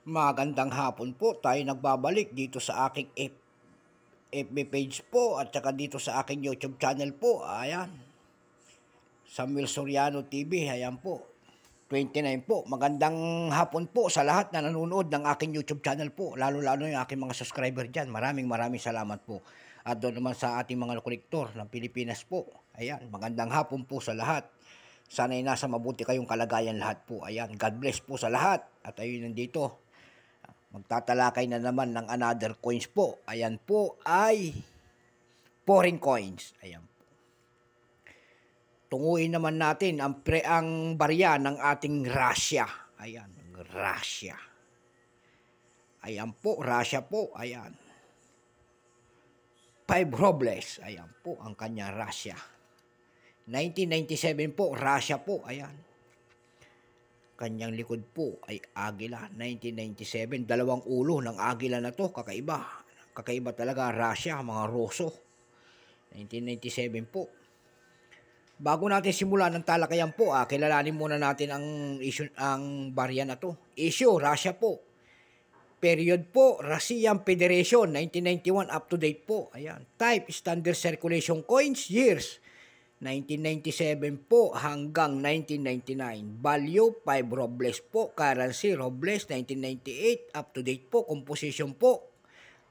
Magandang hapon po, tayo nagbabalik dito sa aking FB page po at saka dito sa aking YouTube channel po. Ayan, Samuel Soriano TV, ayan po, 29 po. Magandang hapon po sa lahat na nanonood ng aking YouTube channel po, lalo-lalo yung aking mga subscriber dyan. Maraming salamat po. At doon naman sa ating mga kolektor ng Pilipinas po, ayan, magandang hapon po sa lahat. Sana'y nasa mabuti kayong kalagayan lahat po. Ayan, God bless po sa lahat. At ayun nandito, magtatalakay na naman ng another coins po. Ayan po ay foreign coins. Ayan po. Tunguin naman natin ang barya ng ating Russia. Ayan, Russia. Ayan po, Russia po. Ayan. 5 rubles. Ayan po ang kanya Russia. 1997 po, Russia po. Ayan. Kanyang likod po ay Agila, 1997. Dalawang ulo ng Agila na to, kakaiba. Kakaiba talaga, Russia, mga Ruso. 1997 po. Bago natin simulan ng talakayan po, kilalanin muna natin ang barya na to. Issue, Russia po. Period po, Russian Federation, 1991 up to date po. Ayan. Type, standard circulation coins, years. 1997 po hanggang 1999. Value, 5 rubles po. Currency, rubles, 1998. Up to date po. Composition po,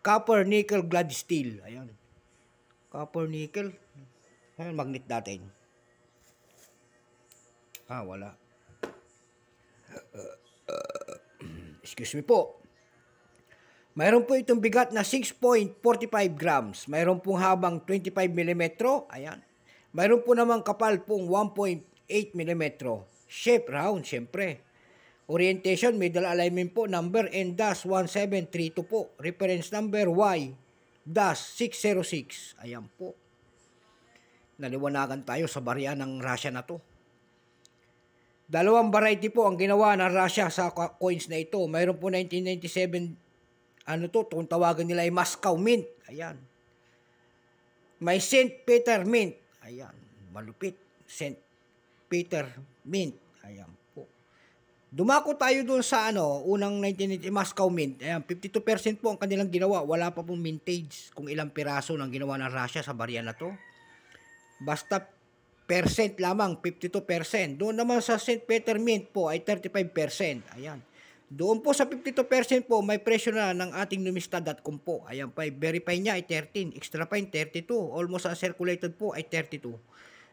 copper, nickel, glad steel. Ayan. Copper, nickel. Ayan, magnet natin. Wala. Excuse me po. Mayroon po itong bigat na 6.45 grams. Mayroon pong habang 25 mm. Ayan. Mayroon po namang kapal pong 1.8 mm. Shape round, syempre. Orientation, middle alignment po, number N-1732 po. Reference number Y-606. Ayan po. Naliwanagan tayo sa barya ng Russia na to. Dalawang variety po ang ginawa ng Russia sa coins na ito. Mayroon po 1997, kung tawagan nila ay Moscow Mint. Ayan. May St. Peter Mint. Ayan, malupit. St. Peter Mint. Ayan po. Dumako tayo doon sa unang 1990 Moscow Mint. Ayan, 52% po ang kanilang ginawa. Wala pa pong mintage kung ilang piraso nang ginawa ng Russia sa barya na to. Basta percent lamang, 52%. Doon naman sa St. Peter Mint po ay 35%. Ayan. Doon po sa 52% po, may presyo na ng ating numista.com po. Ayan pa, verify niya ay 13, extra fine 32, almost uncirculated po ay 32.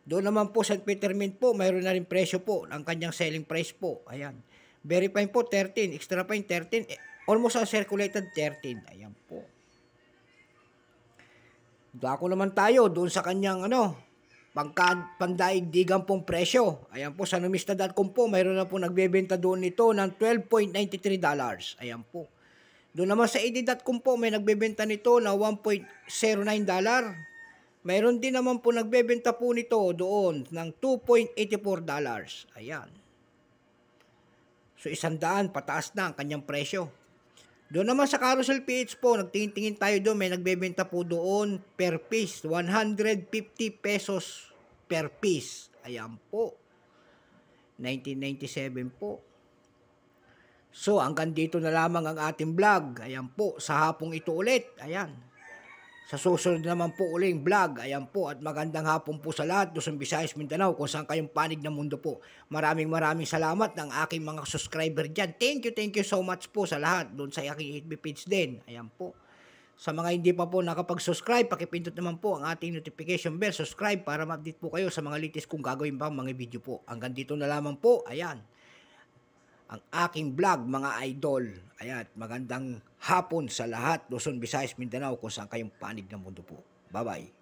Doon naman po sa Peter Mint po, mayroon na rin presyo po ng kanyang selling price po. Ayan. Verify po 13, extra fine 13, almost uncirculated 13. Ayan po. Dako naman tayo doon sa kanyang pandaigdigan pong presyo. Ayan po, sa numista.com po, mayroon na po nagbebenta doon nito ng $12.93. Ayan po. Doon naman sa ed.com po, may nagbebenta nito na $1.09. Mayroon din naman po nagbebenta po nito doon ng $2.84. Ayan. So, 100 pataas na ang kanyang presyo. Doon naman sa Carousel PH po, nagtingin-tingin tayo doon, may nagbebenta po doon per piece, 150 pesos per piece. Ayan po. 1997 po. So, hanggang dito na lamang ang ating vlog. Ayan po, sa hapong ito ulit. Ayan. Sa susunod naman po uling vlog. Ayan po, at magandang hapon po sa lahat. Luzon, Visayas, Mindanao, kung saan kayong panig ng mundo po. Maraming salamat ng aking mga subscriber dyan. Thank you so much po sa lahat. Doon sa aking FB page din. Ayan po. Sa mga hindi pa po nakapag-subscribe, pakipindot naman po ang ating notification bell. Subscribe para ma-update po kayo sa mga latest kong gagawin pa mga video po. Hanggang dito na lamang po. Ayan. Ang aking vlog, mga idol. Ayan, magandang hapon sa lahat. Luzon, Visayas, Mindanao, kung saan kayong panig ng mundo po. Bye-bye.